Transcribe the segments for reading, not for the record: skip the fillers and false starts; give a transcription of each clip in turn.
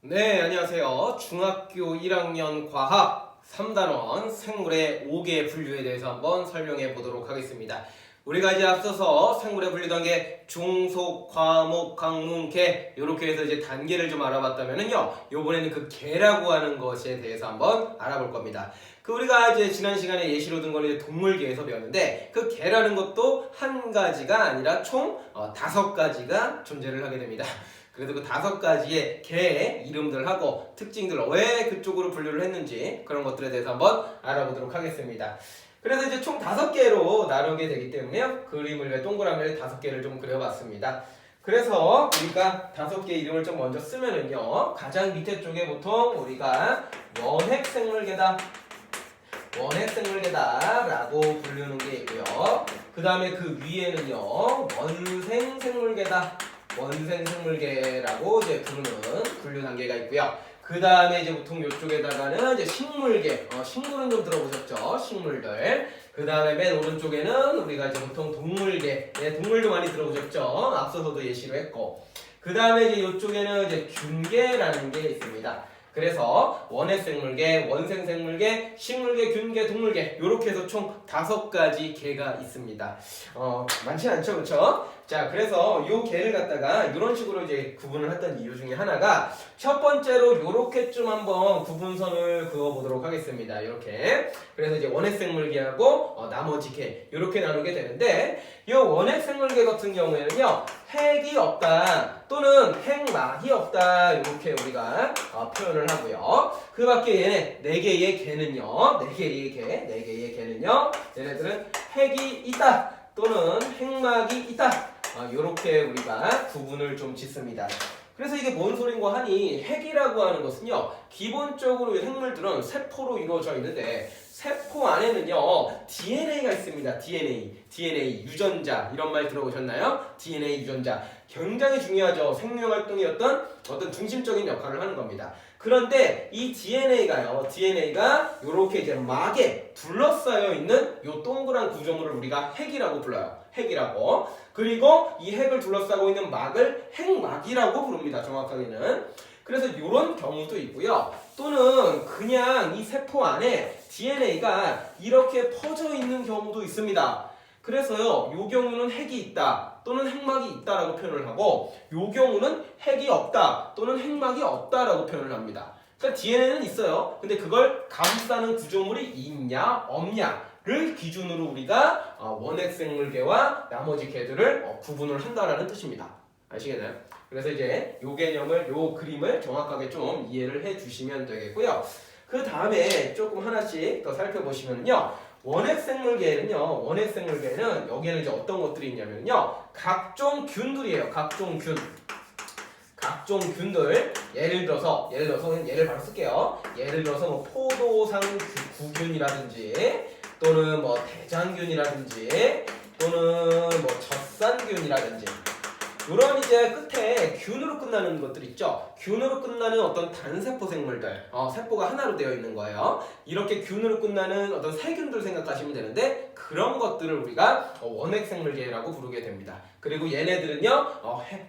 네, 안녕하세요. 중학교 1학년 과학 3단원 생물의 5개 분류에 대해서 한번 설명해 보도록 하겠습니다. 우리가 이제 앞서서 생물의 분류 단계 중속, 과목, 강문, 계 이렇게 해서 이제 단계를 좀 알아봤다면은요, 요번에는 그 계라고 하는 것에 대해서 한번 알아볼 겁니다. 우리가 이제 지난 시간에 예시로 든 거는 동물계에서 배웠는데 그 계라는 것도 한 가지가 아니라 총 5가지가 존재를 하게 됩니다. 그래서 그 5가지의 개의 이름들하고 특징들, 왜 그쪽으로 분류를 했는지 그런 것들에 대해서 한번 알아보도록 하겠습니다. 그래서 이제 총 5개로 나누게 되기 때문에요. 그림을 동그라미를 5개를 좀 그려봤습니다. 그래서 우리가 5개 이름을 좀 먼저 쓰면은요, 가장 밑에 쪽에 보통 우리가 원핵생물계다 라고 부르는 게 있고요. 그 다음에 그 위에는요, 원생생물계라고 이제 부르는 분류 단계가 있고요. 그 다음에 이제 보통 이쪽에다가는 이제 식물계, 식물은 좀 들어보셨죠? 식물들. 그 다음에 맨 오른쪽에는 우리가 이제 보통 동물계, 동물도 많이 들어보셨죠? 앞서서도 예시로 했고. 그 다음에 이제 이쪽에는 이제 균계라는 게 있습니다. 그래서 원핵생물계, 원생생물계, 식물계, 균계, 동물계 이렇게 해서 총 5가지 계가 있습니다. 많지 않죠, 그렇죠? 자, 그래서 요 계를 갖다가 이런 식으로 이제 구분을 했던 이유 중에 하나가 첫 번째로 요렇게 좀 한번 구분선을 그어보도록 하겠습니다. 이렇게. 그래서 이제 원핵생물계하고 나머지 계 이렇게 나누게 되는데 이 원핵생물계 같은 경우에는요, 핵이 없다 또는 핵막이 없다 이렇게 우리가 표현을 하고요. 그 밖에 얘네 4개의 개는요, 4개의 개는요, 얘네들은 핵이 있다 또는 핵막이 있다, 이렇게 우리가 구분을 좀 짓습니다. 그래서 이게 뭔 소린가 하니, 핵이라고 하는 것은요, 기본적으로 생물들은 세포로 이루어져 있는데 세포 안에는요, DNA가 있습니다. DNA 유전자, 이런 말 들어보셨나요? DNA 유전자 굉장히 중요하죠. 생명활동의 어떤 중심적인 역할을 하는 겁니다. 그런데 이 DNA가 이렇게 이제 막에 둘러싸여 있는 요 동그란 구조물을 우리가 핵이라고 불러요. 핵이라고. 그리고 이 핵을 둘러싸고 있는 막을 핵막이라고 부릅니다. 정확하게는. 그래서 이런 경우도 있고요. 또는 그냥 이 세포 안에 DNA가 이렇게 퍼져 있는 경우도 있습니다. 그래서요, 요 경우는 핵이 있다 또는 핵막이 있다라고 표현을 하고, 요 경우는 핵이 없다 또는 핵막이 없다라고 표현을 합니다. 그러니까 DNA는 있어요. 근데 그걸 감싸는 구조물이 있냐 없냐를 기준으로 우리가 원핵생물계와 나머지 계들을 구분을 한다라는 뜻입니다. 아시겠나요? 그래서 이제 요 개념을, 요 그림을 정확하게 좀 이해를 해 주시면 되겠고요. 그 다음에 조금 하나씩 더 살펴보시면요, 원핵생물계에는 여기에는 이제 어떤 것들이 있냐면요, 각종 균들이에요. 각종 균들. 예를 들어서 예를 바로 쓸게요. 예를 들어서 뭐 포도상 구균이라든지 또는 뭐 대장균이라든지 또는 뭐 젖산균이라든지, 이런 이제 끝에 균으로 끝나는 것들 있죠. 균으로 끝나는 어떤 단세포 생물들, 세포가 하나로 되어 있는 거예요. 이렇게 균으로 끝나는 어떤 세균들 생각하시면 되는데, 그런 것들을 우리가 원핵생물계라고 부르게 됩니다. 그리고 얘네들은요,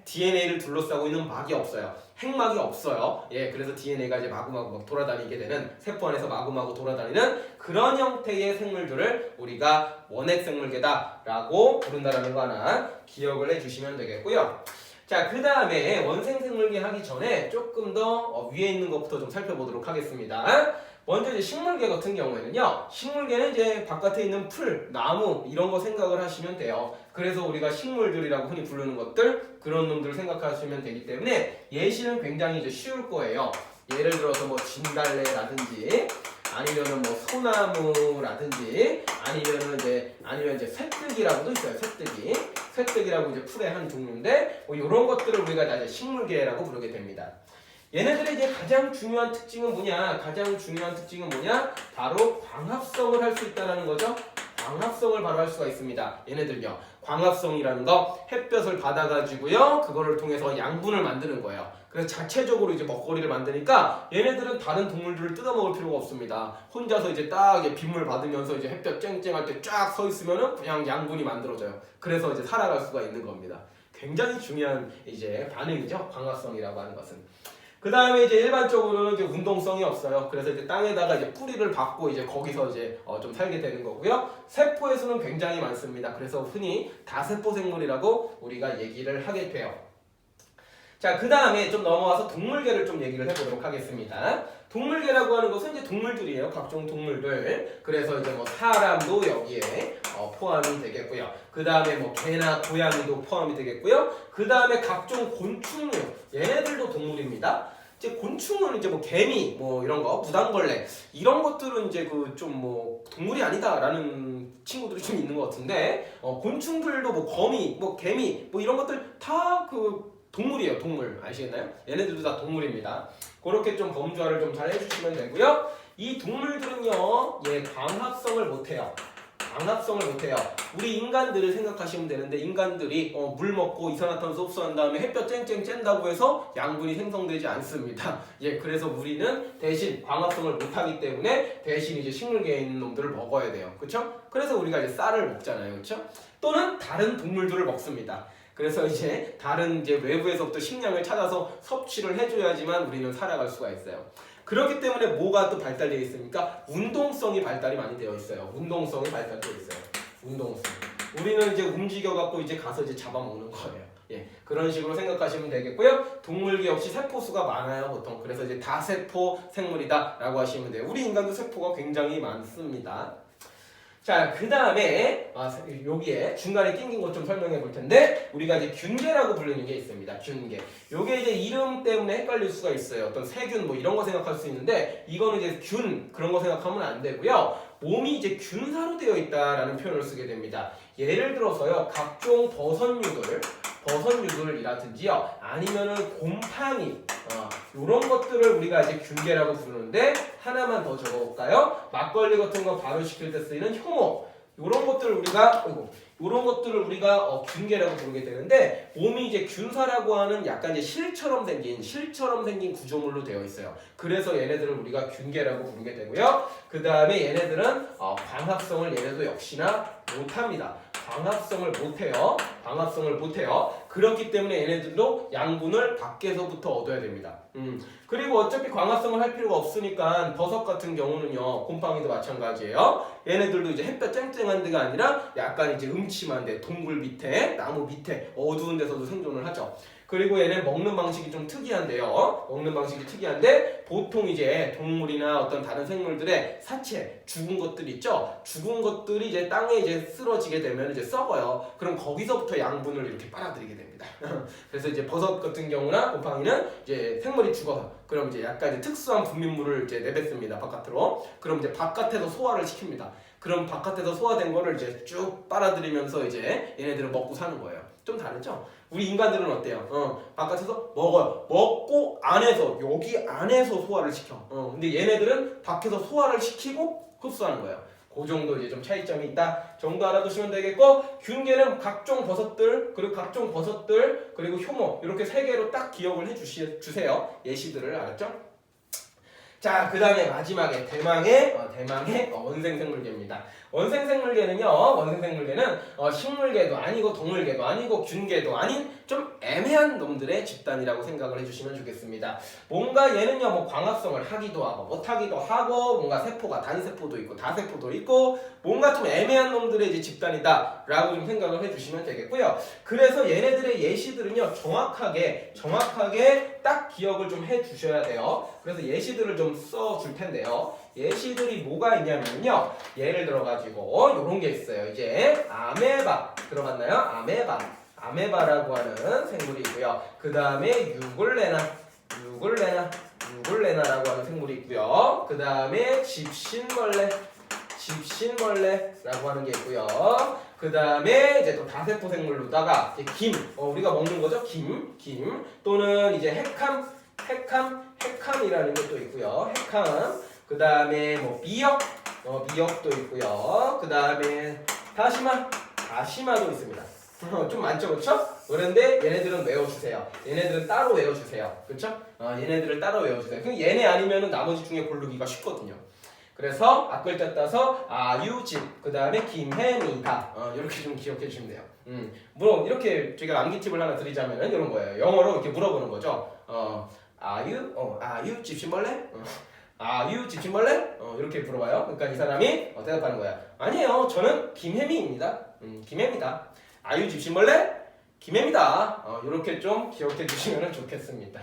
DNA를 둘러싸고 있는 막이 없어요. 핵막이 없어요. 예, 그래서 DNA가 이제 마구마구 막 돌아다니게 되는, 세포 안에서 마구마구 돌아다니는 그런 형태의 생물들을 우리가 원핵생물계다라고 부른다라는 거 하나 기억을 해주시면 되겠고요. 자, 그 다음에 원생생물계 하기 전에 조금 더 위에 있는 것부터 좀 살펴보도록 하겠습니다. 먼저 이제 식물계 같은 경우에는요, 식물계는 이제 바깥에 있는 풀, 나무 이런 거 생각을 하시면 돼요. 그래서 우리가 식물들이라고 흔히 부르는 것들, 그런 놈들을 생각하시면 되기 때문에 예시는 굉장히 이제 쉬울 거예요. 예를 들어서 뭐 진달래라든지 아니면은 뭐 소나무라든지 아니면 이제 쇠뜨기라고도 있어요. 쇠뜨기라고 이제 풀의 한 종류인데, 뭐 이런 것들을 우리가 다 이제 식물계라고 부르게 됩니다. 얘네들의 이제 가장 중요한 특징은 뭐냐? 바로 광합성을 할 수 있다는 거죠. 광합성을 바로 할 수가 있습니다. 얘네들요, 광합성이라는 거, 햇볕을 받아가지고요, 그거를 통해서 양분을 만드는 거예요. 그래서 자체적으로 이제 먹거리를 만드니까 얘네들은 다른 동물들을 뜯어먹을 필요가 없습니다. 혼자서 이제 딱 빗물 받으면서 이제 햇볕 쨍쨍할 때 쫙 서 있으면은 그냥 양분이 만들어져요. 그래서 이제 살아갈 수가 있는 겁니다. 굉장히 중요한 이제 반응이죠, 광합성이라고 하는 것은. 그 다음에 이제 일반적으로는 이제 운동성이 없어요. 그래서 이제 땅에다가 이제 뿌리를 박고 이제 거기서 이제 좀 살게 되는 거고요. 세포의 수는 굉장히 많습니다. 그래서 흔히 다세포 생물이라고 우리가 얘기를 하게 돼요. 자, 그 다음에 좀 넘어와서 동물계를 좀 얘기를 해보도록 하겠습니다. 동물계라고 하는 것은 이제 동물들이에요. 각종 동물들. 그래서 이제 뭐 사람도 여기에 포함이 되겠고요. 그 다음에 뭐 개나 고양이도 포함이 되겠고요. 그 다음에 각종 곤충류. 얘네들도 동물입니다. 이제 곤충은 이제 뭐 개미, 뭐 이런 거, 무당벌레 이런 것들은 이제 그 좀 뭐 동물이 아니다라는 친구들이 좀 있는 것 같은데, 곤충들도 뭐 거미, 뭐 개미, 뭐 이런 것들 다 그 동물이에요. 동물 아시겠나요? 얘네들도 다 동물입니다. 그렇게 좀 범주화를 좀 잘 해주시면 되고요. 이 동물들은요, 광합성을 못해요. 광합성을 못해요. 우리 인간들을 생각하시면 되는데, 인간들이 물 먹고 이산화탄소 흡수한 다음에 햇볕 쨍쨍 쬐다고 해서 양분이 생성되지 않습니다. 그래서 우리는 대신 광합성을 못하기 때문에 대신 이제 식물계에 있는 놈들을 먹어야 돼요. 그렇죠? 그래서 우리가 이제 쌀을 먹잖아요. 그렇죠? 또는 다른 동물들을 먹습니다. 그래서 이제 다른 이제 외부에서부터 식량을 찾아서 섭취를 해줘야지만 우리는 살아갈 수가 있어요. 그렇기 때문에 뭐가 또 발달되어 있습니까? 운동성이 발달이 많이 되어 있어요. 운동성이 발달되어 있어요. 운동성. 우리는 이제 움직여갖고 이제 가서 이제 잡아먹는 거예요. 그런 식으로 생각하시면 되겠고요. 동물계 역시 세포수가 많아요, 보통. 그래서 이제 다세포 생물이다라고 하시면 돼요. 우리 인간도 세포가 굉장히 많습니다. 자, 그 다음에 여기에 중간에 낑긴 것 좀 설명해 볼 텐데, 우리가 이제 균계라고 부르는 게 있습니다. 균계. 요게 이제 이름 때문에 헷갈릴 수가 있어요. 어떤 세균 뭐 이런 거 생각할 수 있는데, 이거는 이제 균 그런 거 생각하면 안 되고요. 몸이 이제 균사로 되어 있다라는 표현을 쓰게 됩니다. 예를 들어서요, 각종 버섯류들이라든지요, 아니면은 곰팡이, 이런 것들을 우리가 이제 균계라고 부르는데, 하나만 더 적어볼까요? 막걸리 같은 거 발효시킬 때 쓰이는 효모, 이런 것들을 우리가 균계라고 부르게 되는데, 몸이 이제 균사라고 하는 약간 이제 실처럼 생긴 구조물로 되어 있어요. 그래서 얘네들을 우리가 균계라고 부르게 되고요. 그 다음에 얘네들은 광합성을 얘네도 역시나 못합니다. 광합성을 못해요. 그렇기 때문에 얘네들도 양분을 밖에서부터 얻어야 됩니다. 그리고 어차피 광합성을 할 필요가 없으니까 버섯 같은 경우는요, 곰팡이도 마찬가지예요. 얘네들도 이제 햇볕 쨍쨍한 데가 아니라 약간 이제 음침한 데, 동굴 밑에, 나무 밑에, 어두운 데서도 생존을 하죠. 그리고 얘는 먹는 방식이 좀 특이한데요. 보통 이제 동물이나 어떤 다른 생물들의 사체, 죽은 것들 있죠. 죽은 것들이 이제 땅에 이제 쓰러지게 되면 이제 썩어요. 그럼 거기서부터 양분을 이렇게 빨아들이게 됩니다. 그래서 이제 버섯 같은 경우나 곰팡이는 이제 생물이 죽어서, 그럼 이제 약간 이제 특수한 분비물을 이제 내뱉습니다. 바깥으로. 그럼 이제 바깥에서 소화를 시킵니다. 그럼 바깥에서 소화된 거를 이제 쭉 빨아들이면서 이제 얘네들은 먹고 사는 거예요. 좀 다르죠? 우리 인간들은 어때요? 바깥에서 먹어요. 먹고 여기 안에서 소화를 시켜. 근데 얘네들은 밖에서 소화를 시키고 흡수하는 거예요. 그 정도 이제 좀 차이점이 있다 정도 알아두시면 되겠고, 균계는 각종 버섯들, 그리고 효모, 이렇게 세 개로 딱 기억을 해주세요. 예시들을. 알았죠? 자, 그 다음에 마지막에 대망의 원생생물계입니다. 원생생물계는 식물계도 아니고 동물계도 아니고 균계도 아닌 좀 애매한 놈들의 집단이라고 생각을 해주시면 좋겠습니다. 뭔가 얘는요, 뭐 광합성을 하기도 하고 못하기도 하고, 뭔가 세포가 단세포도 있고 다세포도 있고, 뭔가 좀 애매한 놈들의 이제 집단이다라고 좀 생각을 해주시면 되겠고요. 그래서 얘네들의 예시들은요, 정확하게 딱 기억을 좀 해주셔야 돼요. 그래서 예시들을 좀 써줄 텐데요. 예시들이 뭐가 있냐면요, 예를 들어가지고 요런 게 있어요. 이제 아메바 들어봤나요? 아메바라고 하는 생물이 있고요. 그 다음에 유글레나라고 하는 생물이 있고요. 그 다음에 집신벌레라고 하는 게 있고요. 그 다음에 이제 또 다세포 생물로다가 이제 우리가 먹는 거죠. 김 또는 이제 핵함이라는 것도 있고요. 그 다음에 뭐 미역도 있고요. 그 다음에 다시마도 있습니다. 좀 많죠, 그렇죠? 그런데 얘네들은 외워주세요. 얘네들은 따로 외워주세요. 그렇죠? 얘네들을 따로 외워주세요. 그럼 얘네 아니면은 나머지 중에 고르기가 쉽거든요. 그래서 앞글자 따서 아유집, 그 다음에 김혜미다, 이렇게 좀 기억해 주시면 돼요. 물론 이렇게 제가 암기 팁을 하나 드리자면은 이런 거예요. 영어로 이렇게 물어보는 거죠. Are you 집신벌레? Are you 집신벌레? 이렇게 물어봐요. 그러니까 이 사람이 대답하는 거야. 아니에요. 저는 김혜미입니다. 김혜미다. Are you 집신벌레? 김혜미다. 이렇게 좀 기억해 주시면 좋겠습니다.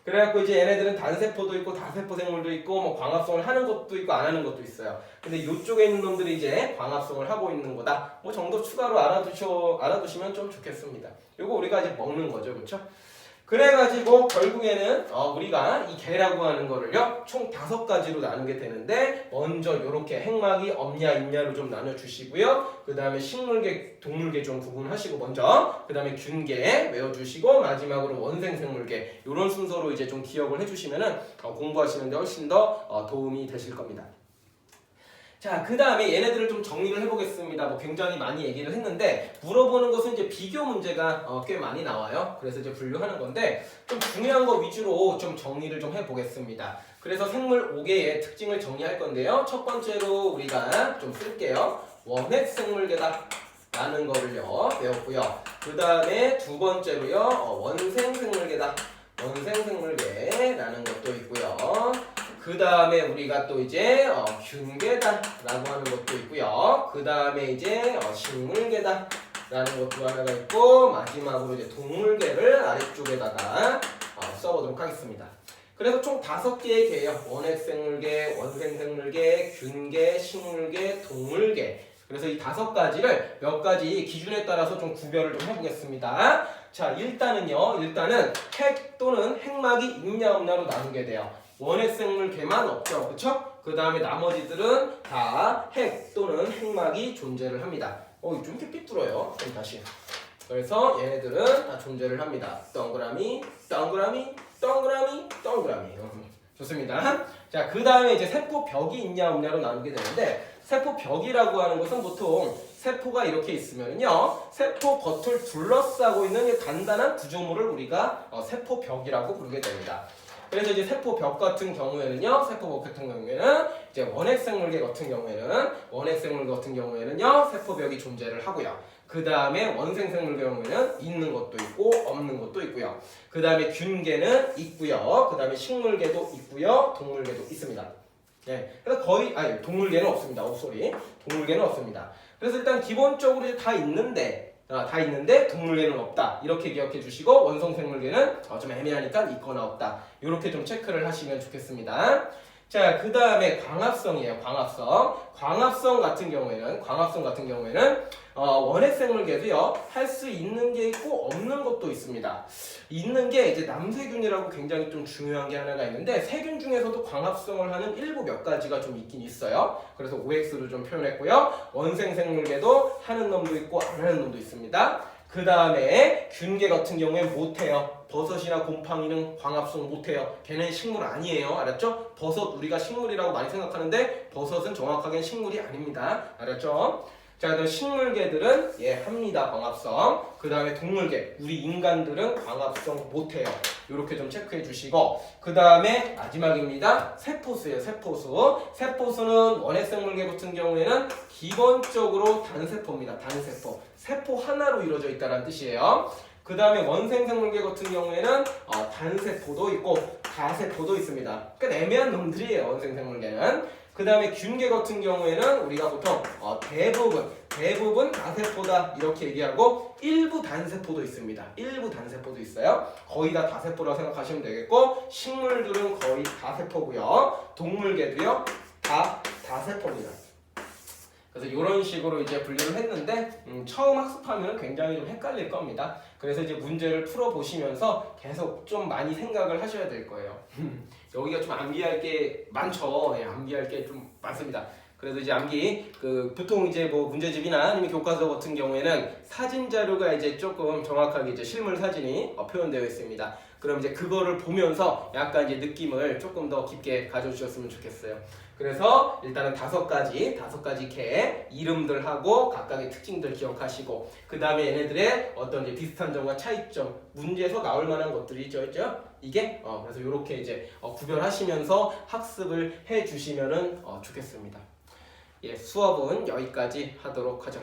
그래갖고 이제 얘네들은 단세포도 있고 다세포 생물도 있고 뭐 광합성을 하는 것도 있고 안 하는 것도 있어요. 근데 이쪽에 있는 놈들이 이제 광합성을 하고 있는 거다. 뭐 정도 추가로 알아두시면 좀 좋겠습니다. 요거 우리가 이제 먹는 거죠, 그렇죠? 그래가지고 결국에는 우리가 이 개라고 하는 거를요 총 5가지로 나누게 되는데 먼저 이렇게 핵막이 없냐 있냐로 좀 나눠주시고요. 그 다음에 식물계, 동물계 좀 구분하시고 먼저 그 다음에 균계 외워주시고 마지막으로 원생생물계 이런 순서로 이제 좀 기억을 해주시면은 공부하시는데 훨씬 더 도움이 되실 겁니다. 자, 그 다음에 얘네들을 좀 정리를 해보겠습니다. 뭐 굉장히 많이 얘기를 했는데 물어보는 것은 이제 비교 문제가 꽤 많이 나와요. 그래서 이제 분류하는 건데 좀 중요한 거 위주로 좀 정리를 좀 해보겠습니다. 그래서 생물 5개의 특징을 정리할 건데요. 첫 번째로 우리가 좀 쓸게요. 원핵생물계다 라는 거를요 배웠고요. 그 다음에 두 번째로요 원생생물계다. 원생생물계라는 것도 있고요. 그 다음에 우리가 또 이제 균계다 라고 하는 것도 있고요. 그 다음에 이제 식물계다 라는 것도 하나가 있고 마지막으로 이제 동물계를 아래쪽에다가 써보도록 하겠습니다. 그래서 총 5개의 개예요. 원핵생물계, 원생생물계, 균계, 식물계, 동물계. 그래서 이 5가지를 몇 가지 기준에 따라서 좀 구별을 좀 해보겠습니다. 자, 일단은 핵 또는 핵막이 있냐 없냐로 나누게 돼요. 원핵생물계만 없죠, 그렇죠? 그 다음에 나머지들은 다 핵 또는 핵막이 존재를 합니다. 좀 이렇게 삐뚤어요. 그럼 다시. 그래서 얘네들은 다 존재를 합니다. 동그라미, 동그라미, 동그라미, 동그라미. 좋습니다. 자, 그 다음에 이제 세포벽이 있냐 없냐로 나누게 되는데 세포벽이라고 하는 것은 보통 세포가 이렇게 있으면요 세포 겉을 둘러싸고 있는 단단한 구조물을 우리가 세포벽이라고 부르게 됩니다. 그래서 이제 세포벽 같은 경우에는요, 세포벽 같은 경우에는 이제 원핵생물계 같은 경우에는요, 세포벽이 존재를 하고요. 그 다음에 원생생물계 경우에는 있는 것도 있고 없는 것도 있고요. 그 다음에 균계는 있고요. 그 다음에 식물계도 있고요. 동물계도 있습니다. 네, 그래서 동물계는 없습니다. 동물계는 없습니다. 그래서 일단 기본적으로 다 있는데 동물계는 없다. 이렇게 기억해 주시고 원성생물계는 좀 애매하니까 있거나 없다. 이렇게 좀 체크를 하시면 좋겠습니다. 자, 그 다음에 광합성이에요. 광합성 같은 경우에는 원핵생물계도요 할 수 있는 게 있고 없는 것도 있습니다. 있는 게 이제 남세균이라고 굉장히 좀 중요한 게 하나가 있는데 세균 중에서도 광합성을 하는 일부 몇 가지가 좀 있긴 있어요. 그래서 OX로 좀 표현했고요. 원생생물계도 하는 놈도 있고 안 하는 놈도 있습니다. 그 다음에 균계 같은 경우엔 못해요. 버섯이나 곰팡이는 광합성 못해요. 걔는 식물 아니에요. 알았죠? 버섯 우리가 식물이라고 많이 생각하는데 버섯은 정확하게는 식물이 아닙니다. 알았죠? 자, 그럼 식물계들은 합니다. 광합성. 그 다음에 동물계 우리 인간들은 광합성 못해요. 이렇게 좀 체크해 주시고 그 다음에 마지막입니다. 세포수예요. 세포수는 원핵생물계 같은 경우에는 기본적으로 단세포입니다. 단세포. 세포 하나로 이루어져 있다는 뜻이에요. 그 다음에 원생생물계 같은 경우에는 단세포도 있고 다세포도 있습니다. 그러니까 애매한 놈들이에요. 원생생물계는. 그 다음에 균계 같은 경우에는 우리가 보통 대부분 다세포다 이렇게 얘기하고 일부 단세포도 있습니다. 일부 단세포도 있어요. 거의 다 다세포라고 생각하시면 되겠고 식물들은 거의 다세포고요. 동물계도요 다세포입니다. 그래서 이런 식으로 이제 분류를 했는데 처음 학습하면 굉장히 좀 헷갈릴 겁니다. 그래서 이제 문제를 풀어보시면서 계속 좀 많이 생각을 하셔야 될 거예요. 여기가 좀 암기할 게 많죠. 암기할 게 좀 많습니다. 그래서 이제 암기 보통 이제 뭐 문제집이나 아니면 교과서 같은 경우에는 사진 자료가 이제 조금 정확하게 이제 실물 사진이 표현되어 있습니다. 그럼 이제 그거를 보면서 약간 이제 느낌을 조금 더 깊게 가져주셨으면 좋겠어요. 그래서 일단은 5가지 개 이름들하고 각각의 특징들 기억하시고 그 다음에 얘네들의 어떤 이제 비슷한 점과 차이점 문제에서 나올 만한 것들이 있죠. 이게 그래서 이렇게 이제 구별하시면서 학습을 해주시면은 좋겠습니다. 수업은 여기까지 하도록 하죠.